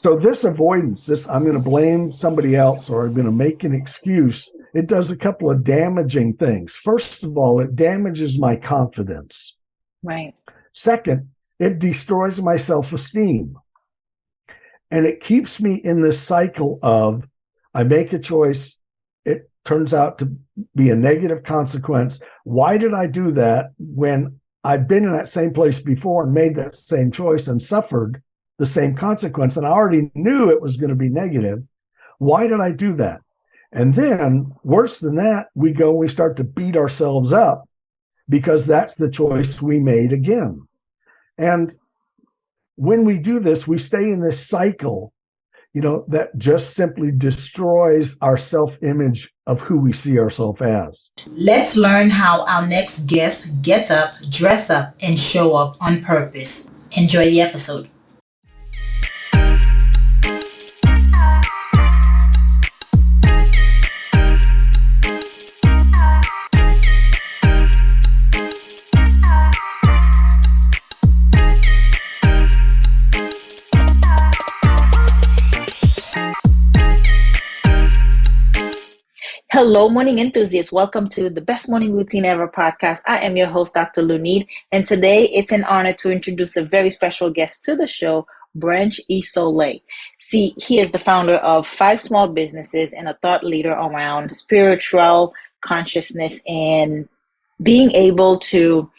So this avoidance, this I'm going to blame somebody else or I'm going to make an excuse, it does a couple of damaging things. First of all, it damages my confidence. Right. Second, it destroys my self-esteem. And it keeps me in this cycle of I make a choice, it turns out to be a negative consequence. Why did I do that when I've been in that same place before and made that same choice and suffered the same consequence? And I already knew it was going to be negative. Why did I do that? And then, worse than that, we start to beat ourselves up because that's the choice we made again. And when we do this, we stay in this cycle, that just simply destroys our self-image of who we see ourselves as. Let's learn how our next guest gets up, dress up, and show up on purpose. Enjoy the episode. Hello, morning enthusiasts. Welcome to the Best Morning Routine Ever podcast. I am your host, Dr. Lunid, and today it's an honor to introduce a very special guest to the show, Branch E. Soleil. See, he is the founder of 5 small businesses and a thought leader around spiritual consciousness and being able to,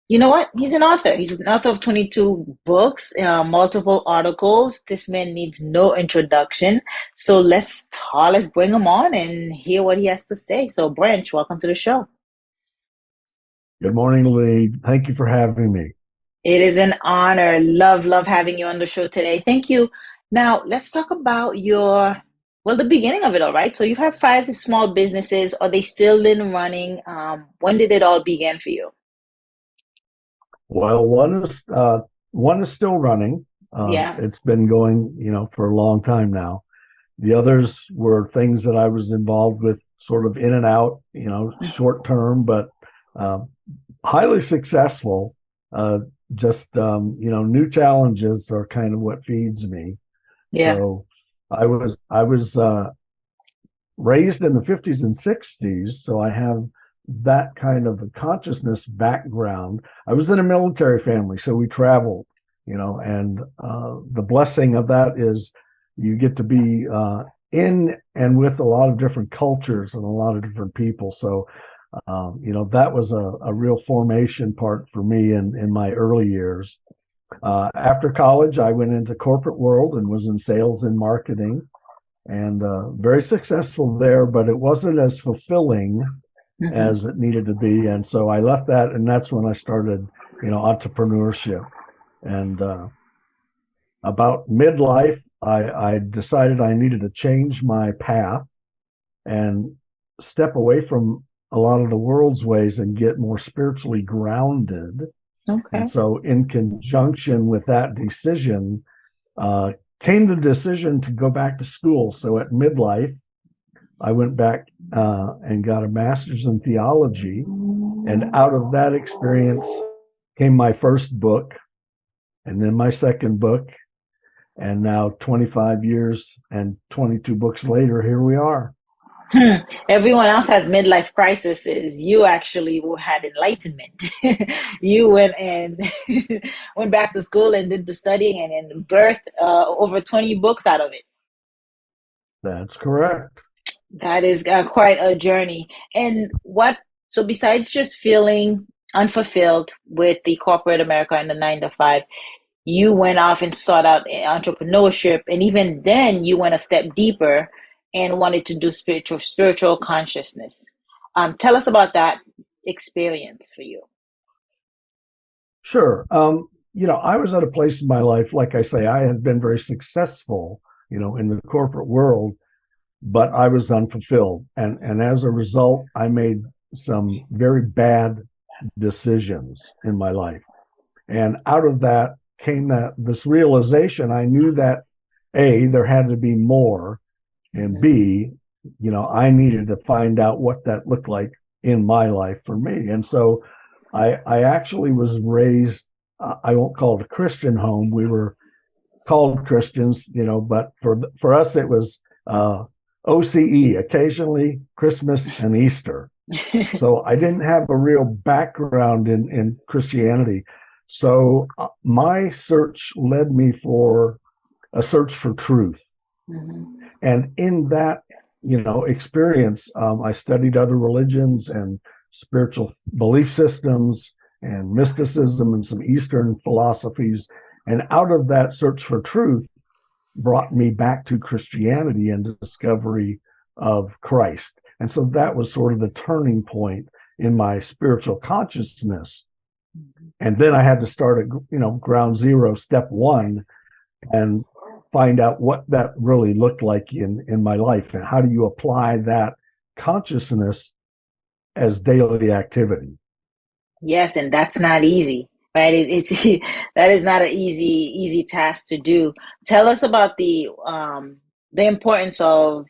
you know what? He's an author. He's an author of 22 books, multiple articles. This man needs no introduction. So let's bring him on and hear what he has to say. So Branch, welcome to the show. Good morning, Lee. Thank you for having me. It is an honor. Love having you on the show today. Thank you. Now, let's talk about the beginning of it all, right? So you have 5 small businesses. Are they still in running? When did it all begin for you? Well, one is still running. Yeah. It's been going, for a long time now. The others were things that I was involved with, sort of in and out, short term, but highly successful. New challenges are kind of what feeds me. Yeah. So I was raised in the 50s and 60s, so I have that kind of a consciousness background. I was in a military family, so we traveled, and the blessing of that is you get to be in and with a lot of different cultures and a lot of different people. So, that was a real formation part for me in my early years. After college, I went into corporate world and was in sales and marketing, and very successful there, but it wasn't as fulfilling as it needed to be. And so I left that, and that's when I started, entrepreneurship. And about midlife, I decided I needed to change my path and step away from a lot of the world's ways and get more spiritually grounded. Okay. And so in conjunction with that decision, came the decision to go back to school. So at midlife, I went back and got a master's in theology. And out of that experience came my first book, and then my second book. And now 25 years and 22 books later, here we are. Everyone else has midlife crises. You actually had enlightenment. You went back to school and did the studying and birthed over 20 books out of it. That's correct. That is quite a journey. And so besides just feeling unfulfilled with the corporate America and the 9 to 5, you went off and sought out entrepreneurship. And even then you went a step deeper and wanted to do spiritual consciousness. Tell us about that experience for you. Sure. I was at a place in my life, like I say, I had been very successful, in the corporate world, but I was unfulfilled. And as a result, I made some very bad decisions in my life. And out of that came this realization. I knew that A, there had to be more, and B, I needed to find out what that looked like in my life for me. And so I actually was raised, I won't call it a Christian home. We were called Christians, but for us it was OCE, occasionally Christmas and Easter. So I didn't have a real background in Christianity. So my search led me for a search for truth. Mm-hmm. And in that, experience, I studied other religions and spiritual belief systems and mysticism and some Eastern philosophies. And out of that search for truth brought me back to Christianity and the discovery of Christ. And so that was sort of the turning point in my spiritual consciousness. And then I had to start at, ground zero, step one, and find out what that really looked like in my life. And how do you apply that consciousness as daily activity? Yes, and that's not easy, right? It's that is not an easy task to do. Tell us about the importance of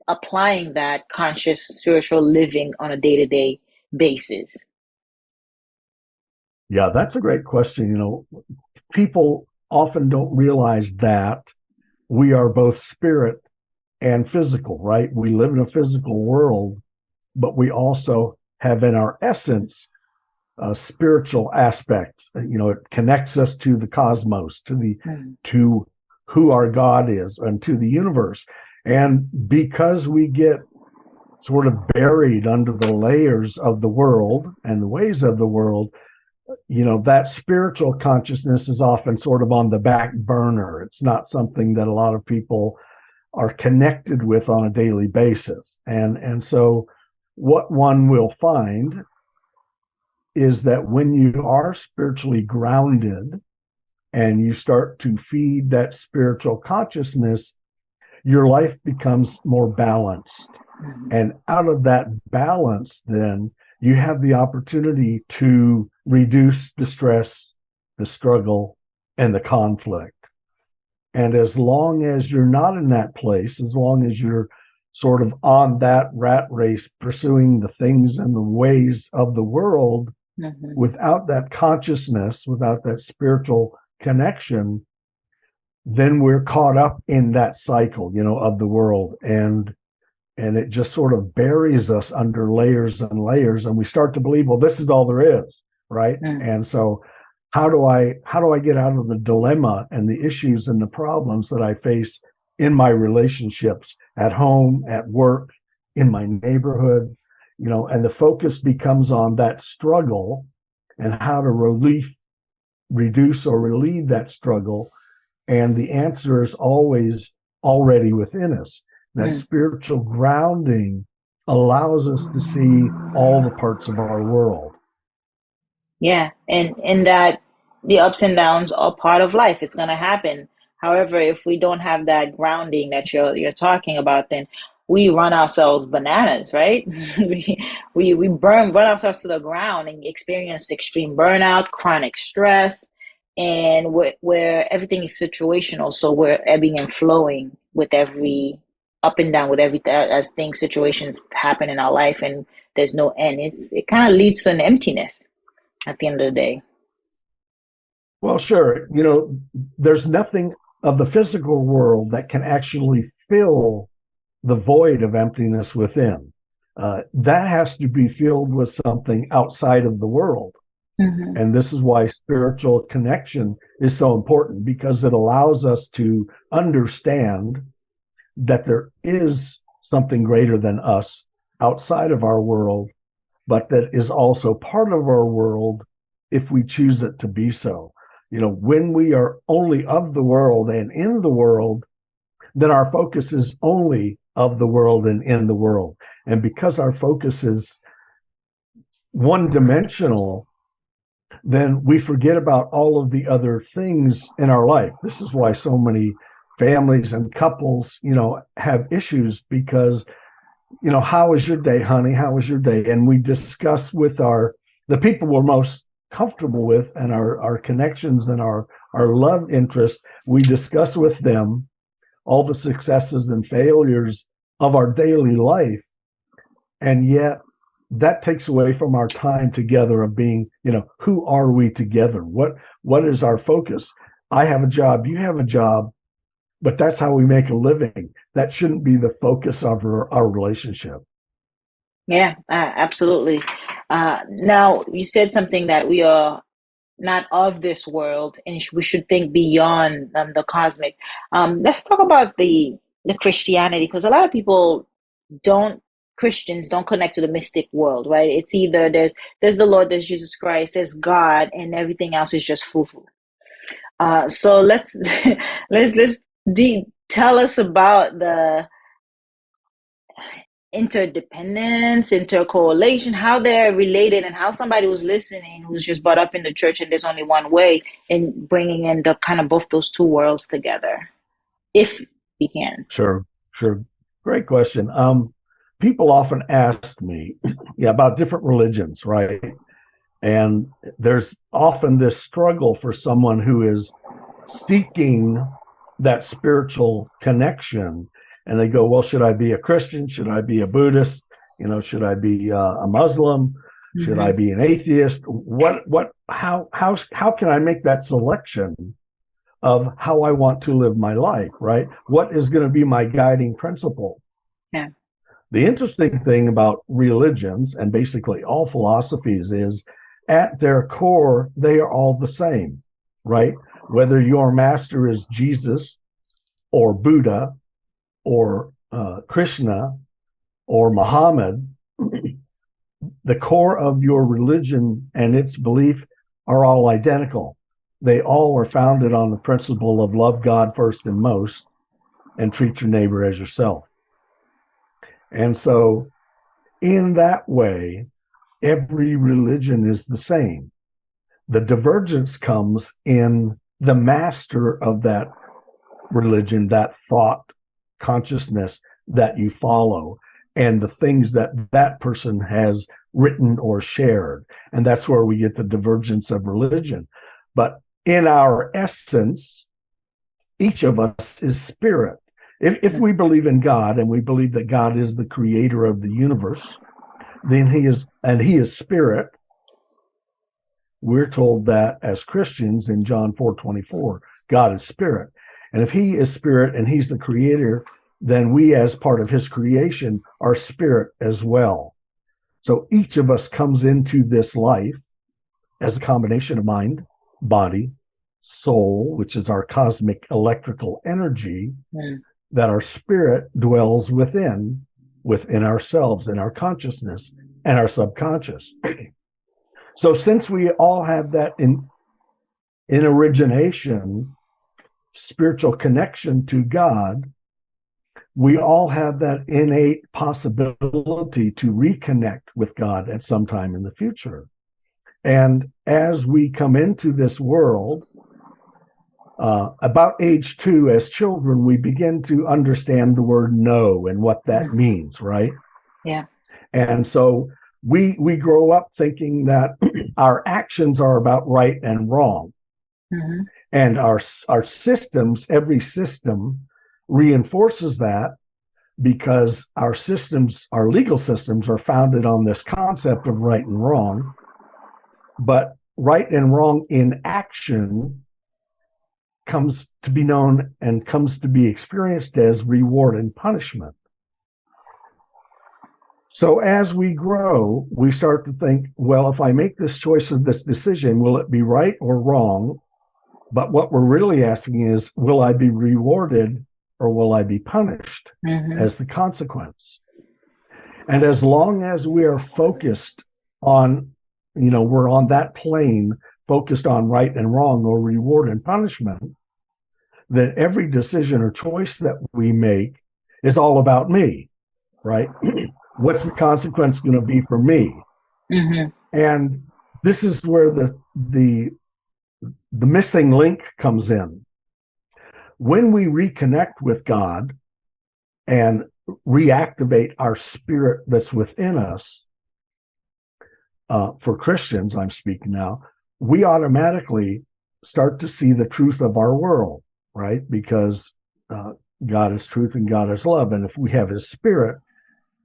applying that conscious spiritual living on a day-to-day basis. Yeah, that's a great question. People often don't realize that we are both spirit and physical, right? We live in a physical world, but we also have in our essence a spiritual aspect. It connects us to the cosmos, to who our God is, and to the universe. And because we get sort of buried under the layers of the world and the ways of the world, that spiritual consciousness is often sort of on the back burner. It's not something that a lot of people are connected with on a daily basis. And so what one will find is that when you are spiritually grounded and you start to feed that spiritual consciousness, your life becomes more balanced. And out of that balance, then you have the opportunity to reduce the stress, the struggle, and the conflict. And as long as you're not in that place, as long as you're sort of on that rat race, pursuing the things and the ways of the world, without that consciousness, without that spiritual connection, then we're caught up in that cycle, of the world. And it just sort of buries us under layers and layers. And we start to believe, well, this is all there is, right? And so how do I get out of the dilemma and the issues and the problems that I face in my relationships, at home, at work, in my neighborhood, and the focus becomes on that struggle and how to reduce or relieve that struggle. And the answer is always already within us. That spiritual grounding allows us to see all the parts of our world. Yeah, and that the ups and downs are part of life. It's going to happen. However, if we don't have that grounding that you're talking about, then we run ourselves bananas, right? we run ourselves to the ground and experience extreme burnout, chronic stress, and where everything is situational. So we're ebbing and flowing with every up and down, with every as situations happen in our life, and there's no end. It kind of leads to an emptiness at the end of the day. Well, sure. There's nothing of the physical world that can actually fill the void of emptiness within. That has to be filled with something outside of the world. And this is why spiritual connection is so important, because it allows us to understand that there is something greater than us outside of our world, but that is also part of our world if we choose it to be so. When we are only of the world and in the world, then our focus is only of the world and in the world. And because our focus is one-dimensional, then we forget about all of the other things in our life. This is why so many families and couples, have issues, because, how was your day, honey? How was your day? And we discuss with the people we're most comfortable with and our connections and our love interests, we discuss with them all the successes and failures of our daily life. And yet that takes away from our time together of being, who are we together? What is our focus? I have a job, you have a job, but that's how we make a living. That shouldn't be the focus of our relationship. Yeah, absolutely. Now, you said something that we are not of this world, and we should think beyond the cosmic. Let's talk about the Christianity, because a lot of people don't Christians don't connect to the mystic world, right? It's either there's the Lord, there's Jesus Christ, there's God, and everything else is just foo-foo. So let's let's tell us about the interdependence, intercorrelation, how they're related, and how somebody who's listening, who's just brought up in the church and there's only one way, and bringing in the kind of both those two worlds together, if we can. Sure, sure. Great question. People often ask me, yeah, about different religions, right? And there's often this struggle for someone who is seeking that spiritual connection. And they go, well, should I be a Christian? Should I be a Buddhist? Should I be a Muslim? Should I be an atheist? How can I make that selection of how I want to live my life, right? What is going to be my guiding principle? Yeah. The interesting thing about religions and basically all philosophies is at their core, they are all the same, right? Whether your master is Jesus or Buddha or Krishna or Muhammad, the core of your religion and its belief are all identical. They all are founded on the principle of love God first and most and treat your neighbor as yourself. And so in that way, every religion is the same. The divergence comes in the master of that religion, that thought consciousness that you follow, and the things that that person has written or shared. And that's where we get the divergence of religion. But in our essence, each of us is spirit. If we believe in God and we believe that God is the creator of the universe, then he is spirit. We're told that as Christians in John 4:24, God is spirit. And if he is spirit and he's the creator, then we as part of his creation are spirit as well. So each of us comes into this life as a combination of mind, body, soul, which is our cosmic electrical energy, that our spirit dwells within ourselves, in our consciousness and our subconscious. So since we all have that in origination, spiritual connection to God, we all have that innate possibility to reconnect with God at some time in the future. And as we come into this world, about age 2, as children, we begin to understand the word no and what that means, right? Yeah. And so we grow up thinking that our actions are about right and wrong. And our systems, every system reinforces that, because our legal systems are founded on this concept of right and wrong. But right and wrong in action comes to be known and comes to be experienced as reward and punishment. So as we grow, we start to think, well, if I make this choice or this decision, will it be right or wrong? But what we're really asking is, will I be rewarded or will I be punished as the consequence? And as long as we are focused on, we're on that plane, focused on right and wrong or reward and punishment, then every decision or choice that we make is all about me, right? What's the consequence going to be for me? And this is where the missing link comes in. When we reconnect with God and reactivate our spirit that's within us, for Christians, I'm speaking now, we automatically start to see the truth of our world, right? Because God is truth and God is love. And if we have his spirit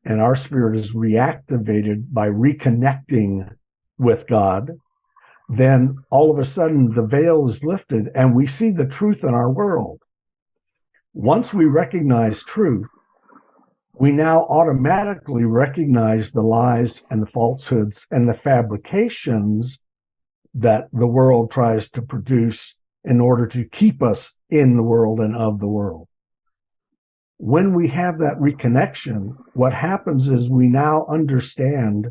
and our spirit is reactivated by reconnecting with God, then all of a sudden the veil is lifted and we see the truth in our world. Once we recognize truth, we now automatically recognize the lies and the falsehoods and the fabrications that the world tries to produce in order to keep us in the world and of the world. When we have that reconnection, what happens is we now understand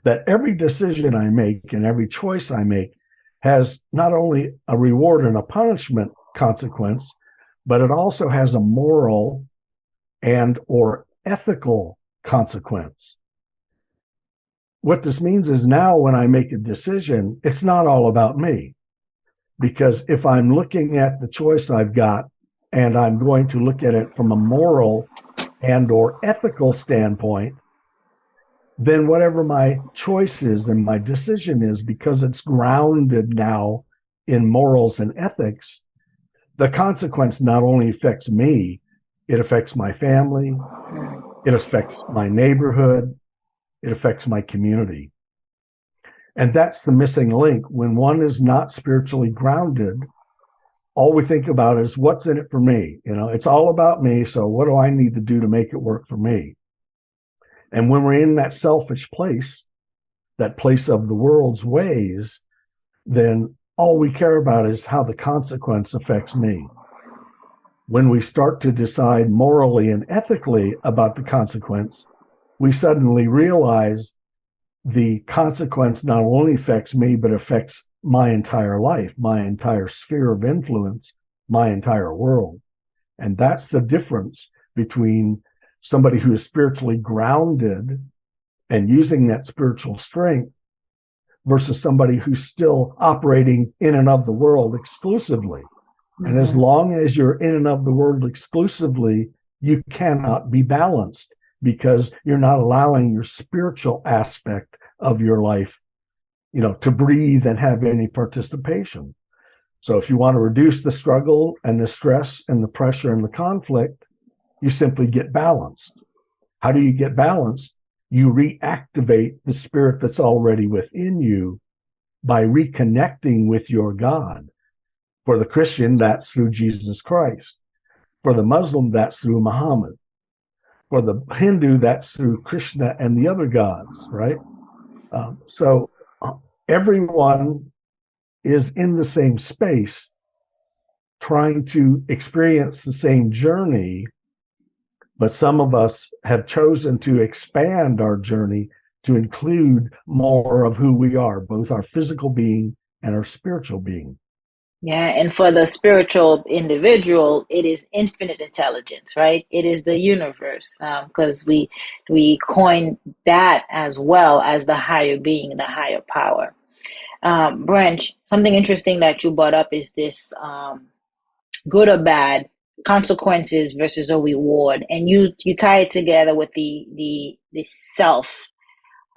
that every decision I make and every choice I make has not only a reward and a punishment consequence, but it also has a moral and or ethical consequence. What this means is now when I make a decision, it's not all about me. Because if I'm looking at the choice I've got and I'm going to look at it from a moral and or ethical standpoint, then whatever my choice is and my decision is, because it's grounded now in morals and ethics, the consequence not only affects me, it affects my family, it affects my neighborhood, it affects my community. And that's the missing link. When one is not spiritually grounded, all we think about is what's in it for me. It's all about me. So what do I need to do to make it work for me? And when we're in that selfish place, that place of the world's ways, then all we care about is how the consequence affects me. When we start to decide morally and ethically about the consequence, we suddenly realize the consequence not only affects me, but affects my entire life, my entire sphere of influence, my entire world. And that's the difference between somebody who is spiritually grounded and using that spiritual strength versus somebody who's still operating in and of the world exclusively. Mm-hmm. And as long as you're in and of the world exclusively, you cannot be balanced because you're not allowing your spiritual aspect of your life, to breathe and have any participation. So if you want to reduce the struggle and the stress and the pressure and the conflict, you simply get balanced. How do you get balanced? You reactivate the spirit that's already within you by reconnecting with your God. For the Christian, that's through Jesus Christ. For the Muslim, that's through Muhammad. For the Hindu, that's through Krishna and the other gods, right? So everyone is in the same space trying to experience the same journey, but some of us have chosen to expand our journey to include more of who we are, both our physical being and our spiritual being. Yeah, and for the spiritual individual, it is infinite intelligence, right? It is the universe, because we coin that as well as the higher being, the higher power. Branch, something interesting that you brought up is this good or bad consequences versus a reward, and you tie it together with the self.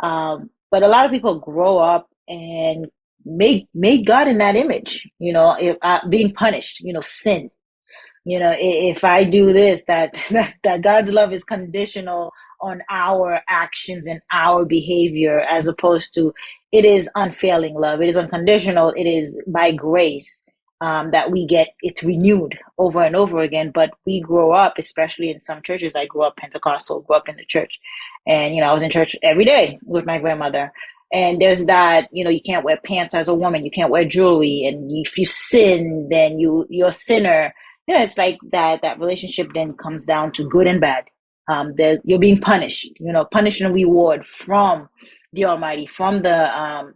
But a lot of people grow up and make God in that image, being punished, sin. If I do this, that God's love is conditional on our actions and our behavior, as opposed to it is unfailing love. It is unconditional. It is by grace that we get it's renewed over and over again. But we grow up, especially in some churches. I grew up Pentecostal, grew up in the church, and I was in church every day with my grandmother. And there's that, you can't wear pants as a woman, you can't wear jewelry, and if you sin, then you're a sinner. It's like that relationship then comes down to good and bad. You're being punished, punish and reward from the Almighty, from the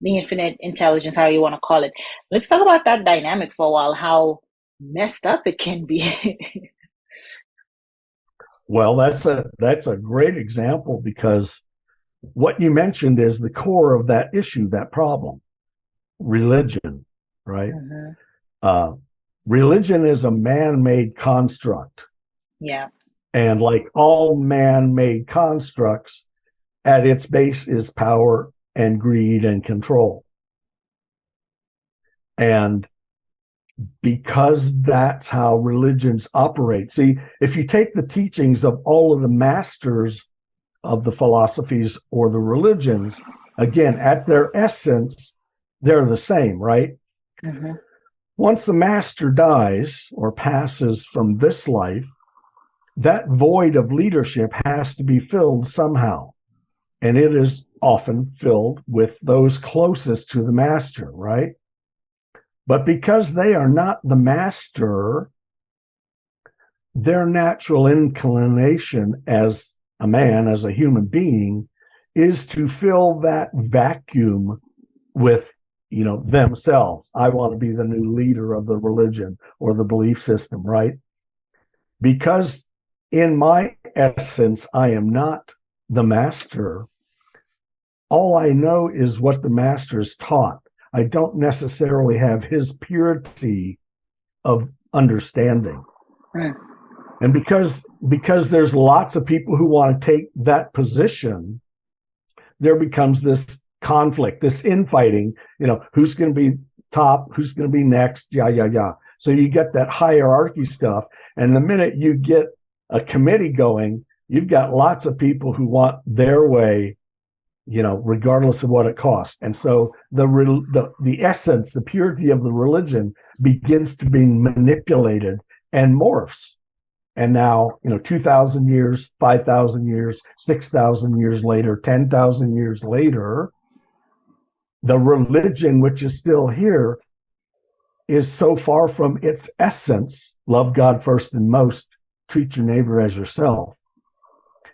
infinite intelligence, how you want to call it. Let's talk about that dynamic for a while, how messed up it can be. Well, that's a great example, because what you mentioned is the core of that issue, that problem, religion, right? Mm-hmm. Religion is a man-made construct. Yeah. And like all man-made constructs, at its base is power and greed and control. And because that's how religions operate. See, if you take the teachings of all of the masters of the philosophies or the religions, again, at their essence, they're the same, right? Mm-hmm. Once the master dies or passes from this life, that void of leadership has to be filled somehow. And it is often filled with those closest to the master, right? But because they are not the master, their natural inclination as a man, as a human being, is to fill that vacuum with, themselves. I want to be the new leader of the religion or the belief system, right? Because in my essence, I am not the master. All I know is what the master is taught. I don't necessarily have his purity of understanding. Mm. And because there's lots of people who want to take that position, there becomes this conflict, this infighting, who's going to be top, who's going to be next, yeah. So you get that hierarchy stuff. And the minute you get a committee going, you've got lots of people who want their way, regardless of what it costs. And so the essence, the purity of the religion begins to be manipulated and morphs. And now, 2,000 years, 5,000 years, 6,000 years later, 10,000 years later, the religion, which is still here, is so far from its essence, love God first and most, treat your neighbor as yourself.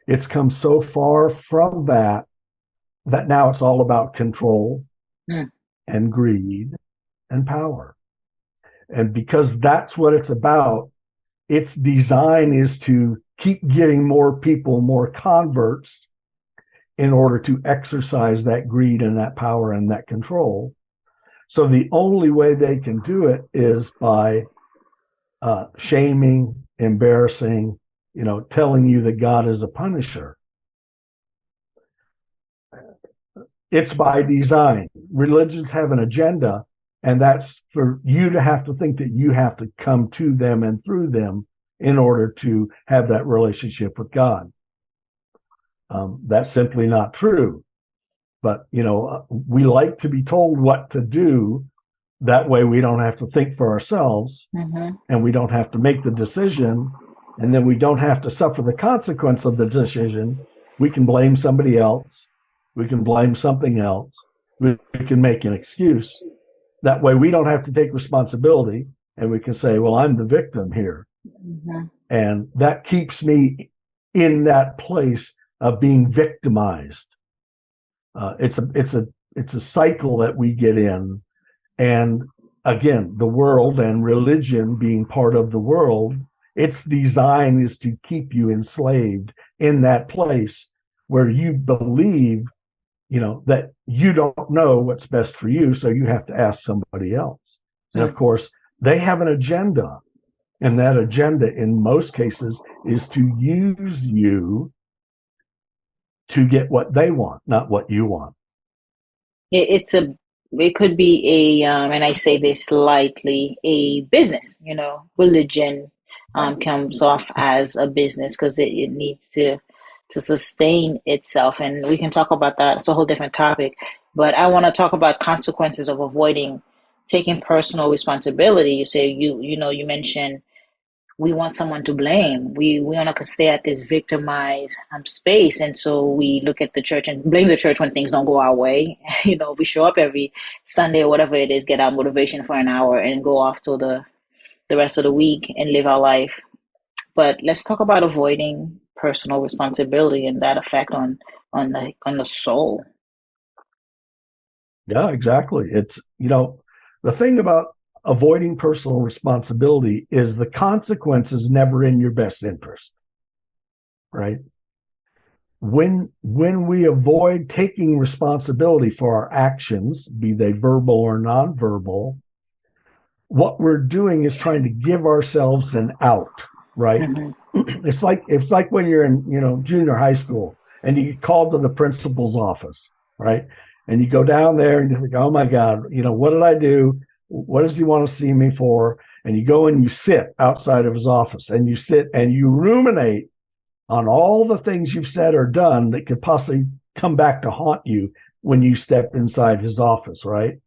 It's come so far from that now it's all about control and greed and power. And because that's what it's about, its design is to keep getting more people, more converts, in order to exercise that greed and that power and that control. So the only way they can do it is by shaming, embarrassing, telling you that God is a punisher. It's by design. Religions have an agenda, and that's for you to have to think that you have to come to them and through them in order to have that relationship with God. That's simply not true. But, we like to be told what to do. That way we don't have to think for ourselves, and we don't have to make the decision, and then we don't have to suffer the consequence of the decision. We can blame somebody else. We can blame something else. We can make an excuse. That way we don't have to take responsibility, and we can say, well, I'm the victim here. And that keeps me in that place of being victimized. It's a cycle that we get in. And again, the world and religion being part of the world, its design is to keep you enslaved in that place where you believe, that you don't know what's best for you, so you have to ask somebody else. And of course, they have an agenda. And that agenda, in most cases, is to use you to get what they want, not what you want. It could be and I say this lightly, a business. Religion comes off as a business because it needs to sustain itself, and we can talk about that. It's a whole different topic, but I want to talk about consequences of avoiding taking personal responsibility. You say you mentioned we want someone to blame. We want to stay at this victimized space, and so we look at the church and blame the church when things don't go our way. We show up every Sunday or whatever it is, get our motivation for an hour, and go off till the rest of the week and live our life. But let's talk about avoiding personal responsibility and that effect on the soul. Yeah, exactly. It's the thing about avoiding personal responsibility is the consequences never in your best interest, right? When we avoid taking responsibility for our actions, be they verbal or nonverbal, what we're doing is trying to give ourselves an out, right? It's like when you're in junior high school and you get called to the principal's office, right? And you go down there and you think, oh my God, what did I do? What does he want to see me for? And you go and you sit outside of his office and you sit and you ruminate on all the things you've said or done that could possibly come back to haunt you when you step inside his office, right?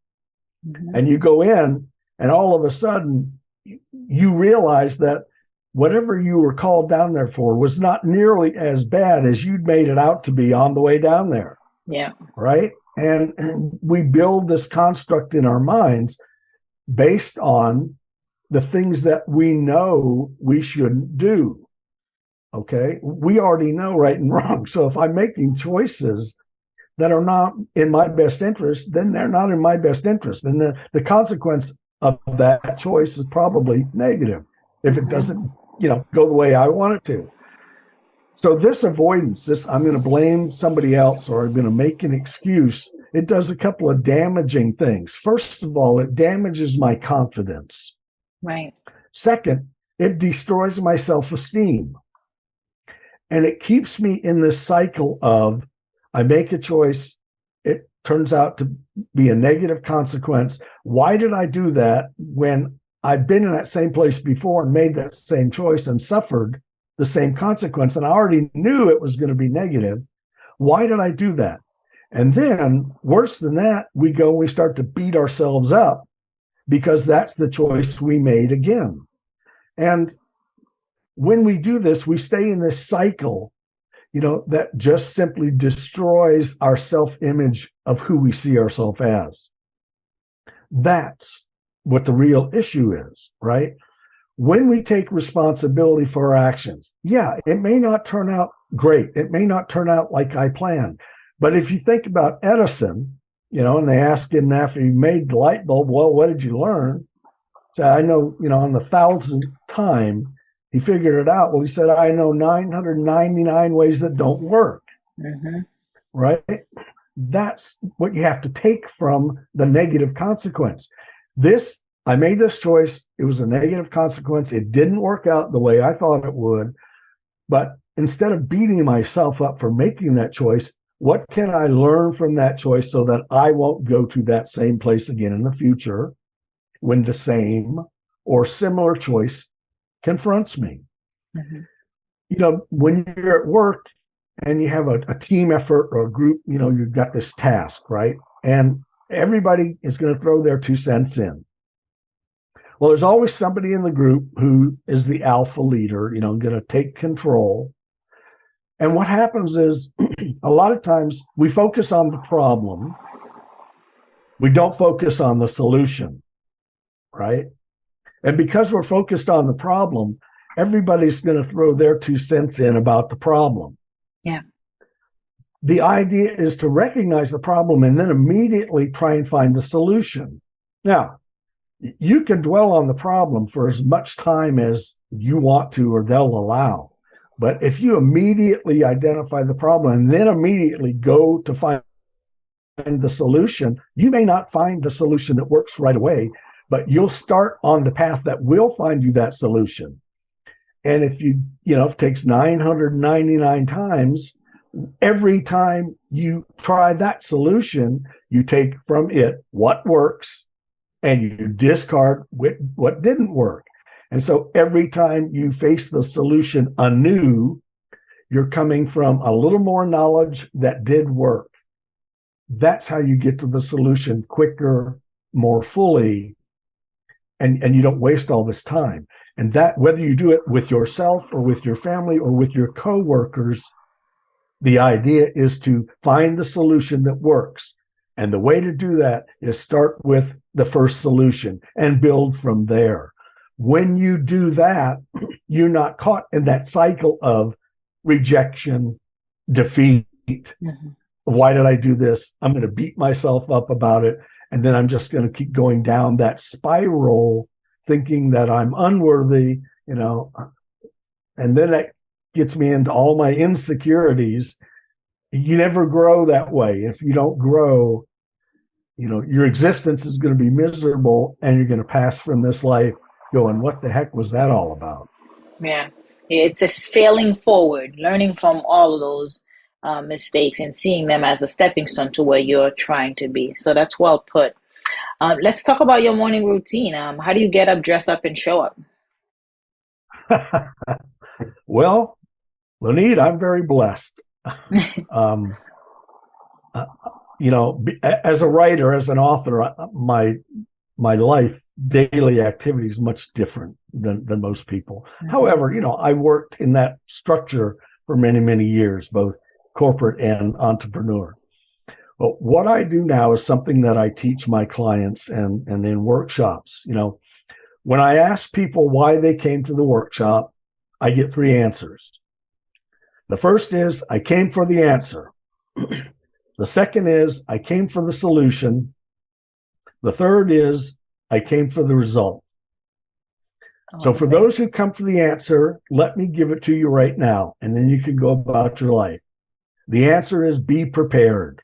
Mm-hmm. And you go in, and all of a sudden, you realize that whatever you were called down there for was not nearly as bad as you'd made it out to be on the way down there. Yeah. Right. And we build this construct in our minds based on the things that we know we shouldn't do. Okay. We already know right and wrong. So if I'm making choices that are not in my best interest, then they're not in my best interest. And the consequence of that choice is probably negative if it doesn't, go the way I want it to. So this avoidance, this I'm going to blame somebody else or I'm going to make an excuse, it does a couple of damaging things. First of all, it damages my confidence. Right. Second, it destroys my self-esteem. And it keeps me in this cycle of I make a choice, it turns out to be a negative consequence. Why did I do that when I've been in that same place before and made that same choice and suffered the same consequence? And I already knew it was going to be negative. Why did I do that? And then, worse than that, we start to beat ourselves up because that's the choice we made again. And when we do this, we stay in this cycle, that just simply destroys our self-image of who we see ourselves as. That's what the real issue is, right? When we take responsibility for our actions, it may not turn out great. It may not turn out like I planned. But if you think about Edison, and they ask him after he made the light bulb, well, what did you learn? So I know, on the 1,000th time, he figured it out. Well, he said, I know 999 ways that don't work. Mm-hmm. Right? That's what you have to take from the negative consequence. I made this choice. It was a negative consequence. It didn't work out the way I thought it would. But instead of beating myself up for making that choice, what can I learn from that choice so that I won't go to that same place again in the future when the same or similar choice confronts me? Mm-hmm. When you're at work and you have a team effort or a group, you've got this task, right? And everybody is going to throw their 2 cents in. Well, there's always somebody in the group who is the alpha leader, going to take control. And what happens is a lot of times we focus on the problem. We don't focus on the solution, right? And because we're focused on the problem, everybody's going to throw their 2 cents in about the problem. Yeah. The idea is to recognize the problem and then immediately try and find the solution. Now, you can dwell on the problem for as much time as you want to or they'll allow. But if you immediately identify the problem and then immediately go to find the solution, you may not find the solution that works right away, but you'll start on the path that will find you that solution. And if if it takes 999 times, every time you try that solution, you take from it what works and you discard what didn't work. And so every time you face the solution anew, you're coming from a little more knowledge that did work. That's how you get to the solution quicker, more fully, and you don't waste all this time. And that, whether you do it with yourself or with your family or with your coworkers, the idea is to find the solution that works. And the way to do that is start with the first solution and build from there. When you do that, you're not caught in that cycle of rejection, defeat. Mm-hmm. Why did I do this? I'm going to beat myself up about it. And then I'm just going to keep going down that spiral, thinking that I'm unworthy, and then that gets me into all my insecurities. You never grow that way. If you don't grow, your existence is going to be miserable and you're going to pass from this life going, what the heck was that all about? Yeah. It's a failing forward, learning from all of those mistakes and seeing them as a stepping stone to where you're trying to be. So that's well put. Let's talk about your morning routine. How do you get up, dress up, and show up? Well, Lanid, I'm very blessed. as a writer, as an author, my life daily activity is much different than most people. Mm-hmm. However, I worked in that structure for many, many years, both corporate and entrepreneur. But what I do now is something that I teach my clients and in workshops. When I ask people why they came to the workshop, I get three answers. The first is, I came for the answer. The second is, I came for the solution. The third is, I came for the result. So for those who come for the answer, let me give it to you right now, and then you can go about your life. The answer is be prepared.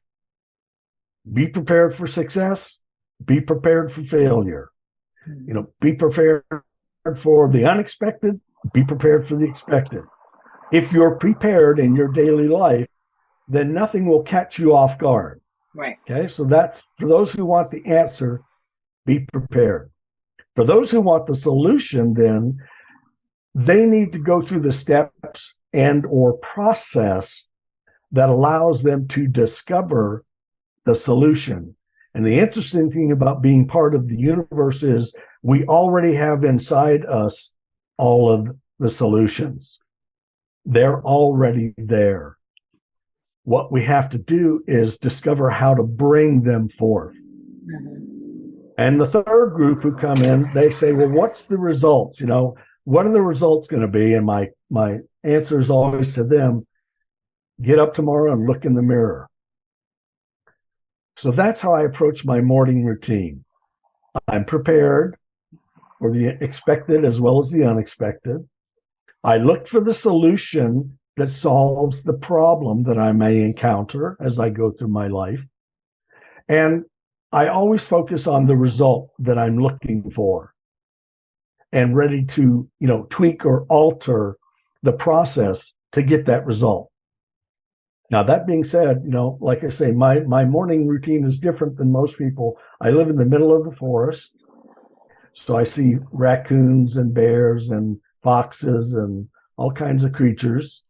Be prepared for success. Be prepared for failure. Be prepared for the unexpected. Be prepared for the expected. If you're prepared in your daily life, then nothing will catch you off guard. Right. Okay, so that's for those who want the answer, be prepared. For those who want the solution, then they need to go through the steps and or process that allows them to discover the solution. And the interesting thing about being part of the universe is we already have inside us all of the solutions. They're already there. What we have to do is discover how to bring them forth. Mm-hmm. And the third group who come in, they say, well, what's the results? What are the results going to be? And my answer is always to them, get up tomorrow and look in the mirror. So that's how I approach my morning routine. I'm prepared for the expected as well as the unexpected. I look for the solution that solves the problem that I may encounter as I go through my life. And I always focus on the result that I'm looking for and ready to, tweak or alter the process to get that result. Now, that being said, like I say, my morning routine is different than most people. I live in the middle of the forest, so I see raccoons and bears and foxes and all kinds of creatures.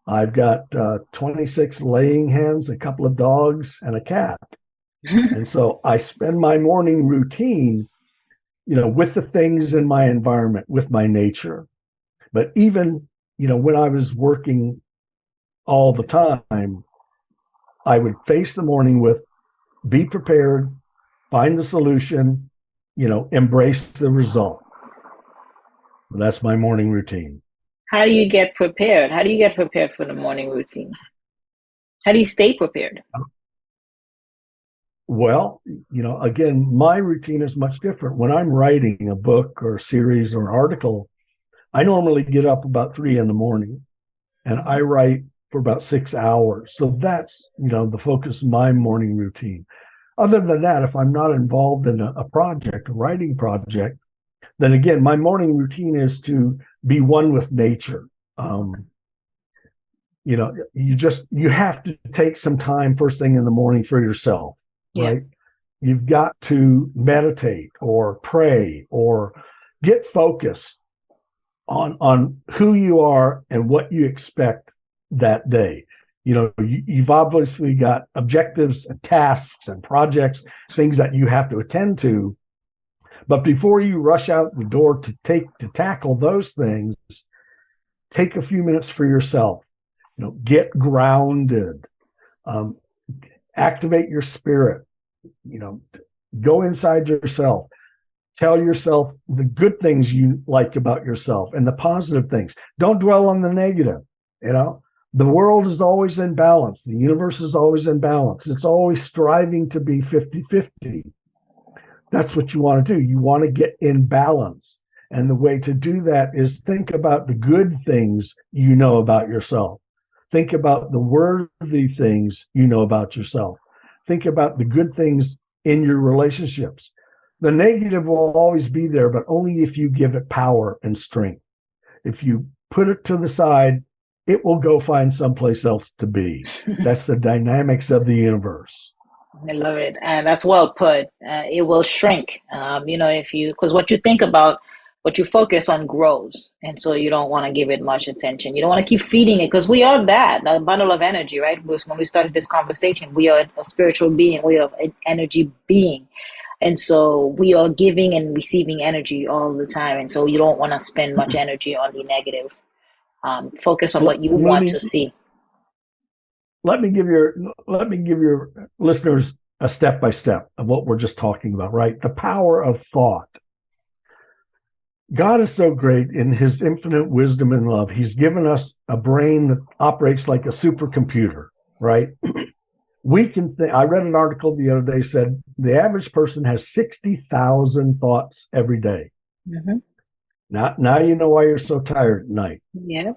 I've got 26 laying hens, a couple of dogs, and a cat. And so I spend my morning routine, with the things in my environment, with my nature. But even, when I was working all the time, I would face the morning with be prepared, find the solution, embrace the result. That's my morning routine. How do you get prepared? How do you get prepared for the morning routine? How do you stay prepared? Well, again, my routine is much different. When I'm writing a book or a series or an article, I normally get up about 3 a.m. and I write for about 6 hours. So that's, the focus of my morning routine. Other than that, if I'm not involved in a project, a writing project, then again, my morning routine is to be one with nature. You have to take some time first thing in the morning for yourself, right? Yeah. You've got to meditate or pray or get focused on who you are and what you expect that day. You've obviously got objectives and tasks and projects, things that you have to attend to. But before you rush out the door to tackle those things, take a few minutes for yourself. Get grounded, activate your spirit. Go inside yourself. Tell yourself the good things you like about yourself and the positive things. Don't dwell on the negative. The world is always in balance. The universe is always in balance. It's always striving to be 50-50. That's what you want to do. You want to get in balance. And the way to do that is think about the good things you know about yourself. Think about the worthy things you know about yourself. Think about the good things in your relationships. The negative will always be there, but only if you give it power and strength. If you put it to the side, it will go find someplace else to be. That's the dynamics of the universe. I love it. And that's well put. It will shrink, because what you think about what you focus on grows. And so you don't want to give it much attention. You don't want to keep feeding it, because we are that, a bundle of energy, right? Because when we started this conversation, we are a spiritual being, we are an energy being. And so we are giving and receiving energy all the time. And so you don't want to spend much energy on the negative. Focus on what you want to see. Let me give your listeners a step-by-step of what we're just talking about, right? The power of thought. God is so great in his infinite wisdom and love. He's given us a brain that operates like a supercomputer, right? We can think. I read an article the other day said the average person has 60,000 thoughts every day. Mm-hmm. Now you know why you're so tired at night. Yeah.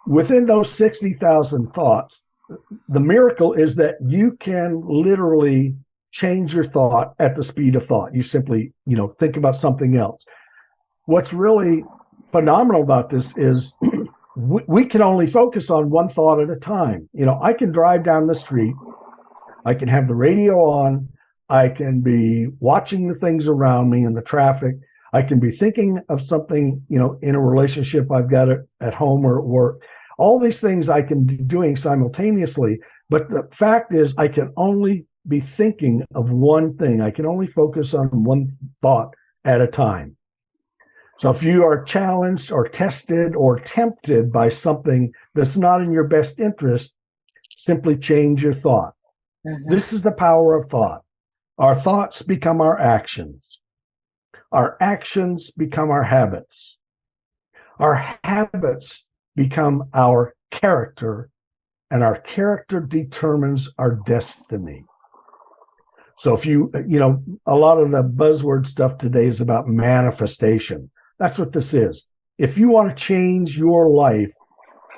Within those 60,000 thoughts, the miracle is that you can literally change your thought at the speed of thought. You simply, think about something else. What's really phenomenal about this is we can only focus on one thought at a time. I can drive down the street. I can have the radio on. I can be watching the things around me in the traffic. I can be thinking of something, in a relationship I've got at home or at work. All these things I can be doing simultaneously. But the fact is, I can only be thinking of one thing. I can only focus on one thought at a time. So if you are challenged or tested or tempted by something that's not in your best interest, simply change your thought. Mm-hmm. This is the power of thought. Our thoughts become our actions. Our actions become our habits. Our habits become our character, and our character determines our destiny. So if a lot of the buzzword stuff today is about manifestation. That's what this is. If you want to change your life,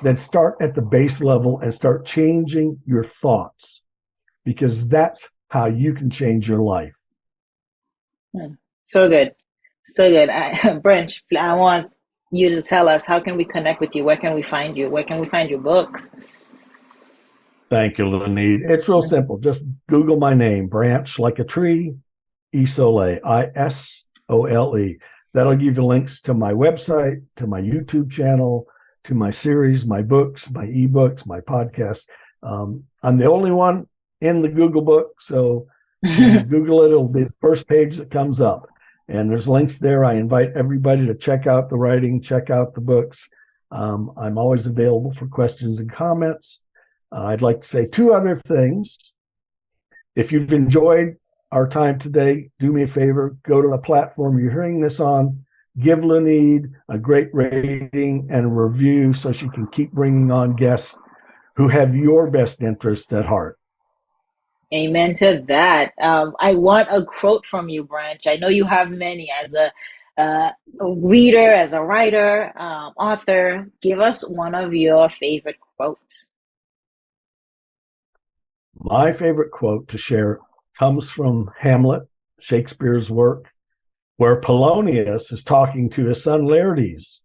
then start at the base level and start changing your thoughts, because that's how you can change your life. So good. So good. Branch, I want you to tell us, how can we connect with you? Where can we find you? Where can we find your books? Thank you, Lenid. It's real simple. Just Google my name, Branch like a tree, Isole, Isole. That'll give you links to my website, to my YouTube channel, to my series, my books, my ebooks, my podcast. I'm the only one in the Google book, so Google it. It'll be the first page that comes up. And there's links there. I invite everybody to check out the writing, check out the books. I'm always available for questions and comments. I'd like to say two other things. If you've enjoyed our time today, do me a favor, go to the platform you're hearing this on, give Lenid a great rating and a review so she can keep bringing on guests who have your best interest at heart. Amen to that. I want a quote from you, Branch. I know you have many as a reader, as a writer, author. Give us one of your favorite quotes. My favorite quote to share comes from Hamlet, Shakespeare's work, where Polonius is talking to his son Laertes.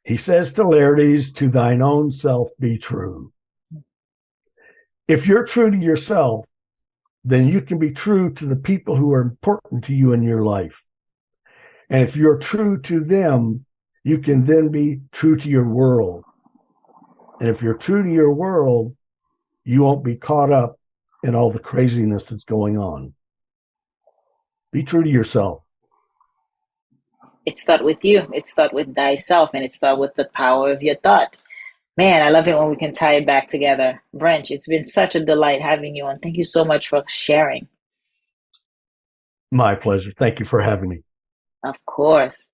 He says to Laertes, "To thine own self be true." If you're true to yourself, then you can be true to the people who are important to you in your life. And if you're true to them, you can then be true to your world. And if you're true to your world, you won't be caught up in all the craziness that's going on. Be true to yourself. It starts with you. It starts with thyself, and it starts with the power of your thought. Man, I love it when we can tie it back together. Branch, it's been such a delight having you on. Thank you so much for sharing. My pleasure. Thank you for having me. Of course.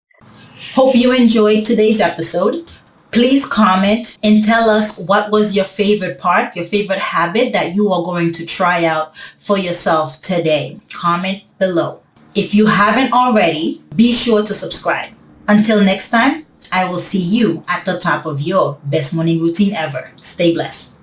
Hope you enjoyed today's episode. Please comment and tell us what was your favorite part, your favorite habit that you are going to try out for yourself today. Comment below. If you haven't already, be sure to subscribe. Until next time, I will see you at the top of your best morning routine ever. Stay blessed.